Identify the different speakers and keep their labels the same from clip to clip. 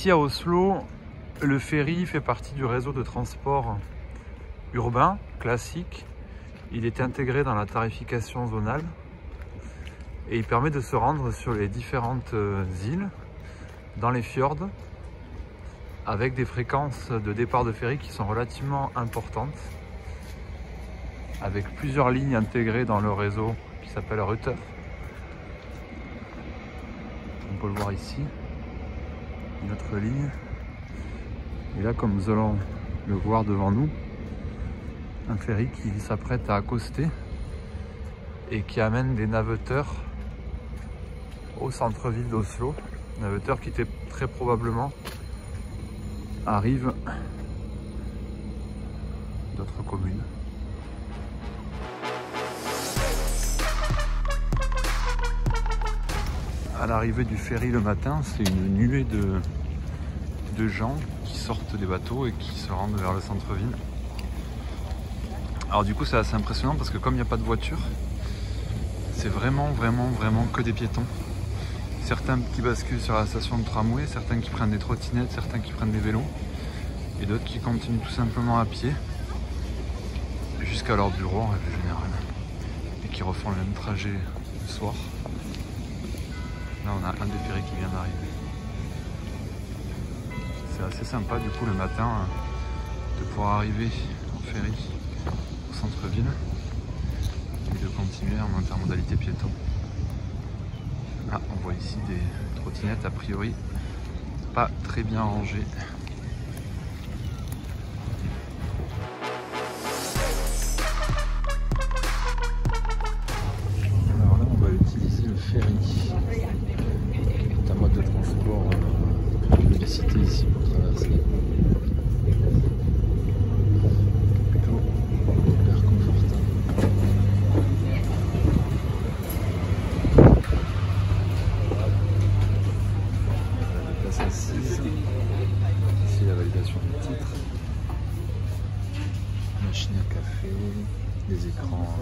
Speaker 1: Ici à Oslo, le ferry fait partie du réseau de transport urbain classique. Il est intégré dans la tarification zonale et il permet de se rendre sur les différentes îles, dans les fjords, avec des fréquences de départ de ferry qui sont relativement importantes, avec plusieurs lignes intégrées dans le réseau qui s'appelle Ruter. On peut le voir ici, une autre ligne. Et là, comme nous allons le voir devant nous, un ferry qui s'apprête à accoster et qui amène des navetteurs au centre-ville d'Oslo. Navetteurs qui très probablement arrivent d'autres communes. À l'arrivée du ferry le matin, c'est une nuée de gens qui sortent des bateaux et qui se rendent vers le centre-ville. Alors du coup c'est assez impressionnant parce que comme il n'y a pas de voiture, c'est vraiment que des piétons. Certains qui basculent sur la station de tramway, certains qui prennent des trottinettes, certains qui prennent des vélos et d'autres qui continuent tout simplement à pied jusqu'à leur bureau en règle générale et qui refont le même trajet le soir. Là on a un des ferries qui vient d'arriver. C'est assez sympa du coup le matin de pouvoir arriver en ferry au centre-ville et de continuer en intermodalité piéton. Ah, on voit ici des trottinettes a priori pas très bien rangées. Alors là on va utiliser le ferry. C'est un mode de transport cité ici pour traverser. Plutôt hyper confortable. La place assise. Ici la validation du titre. Machine à café, des écrans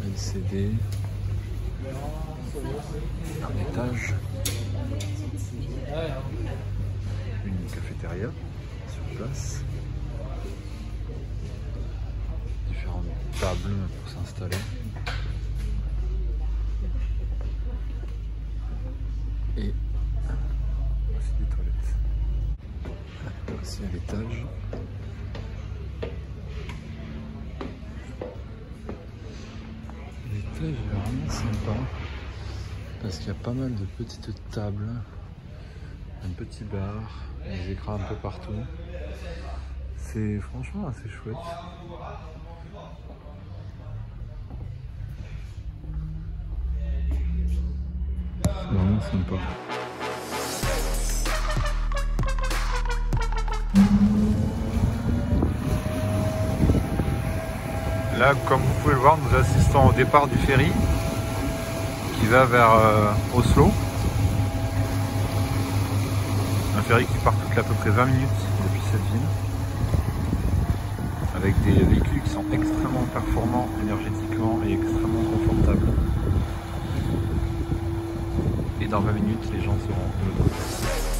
Speaker 1: LCD. Un étage. Une cafétéria sur place, différentes tables pour s'installer et aussi des toilettes. Aussi à l'étage. L'étage est vraiment sympa parce qu'il y a pas mal de petites tables. Un petit bar, des écrans un peu partout. C'est franchement assez chouette. C'est vraiment sympa. Là, comme vous pouvez le voir, nous assistons au départ du ferry qui va vers Oslo. Un ferry qui part toutes les à peu près 20 minutes depuis cette ville, avec des véhicules qui sont extrêmement performants énergétiquement et extrêmement confortables. Et dans 20 minutes, les gens seront de l'autre côté.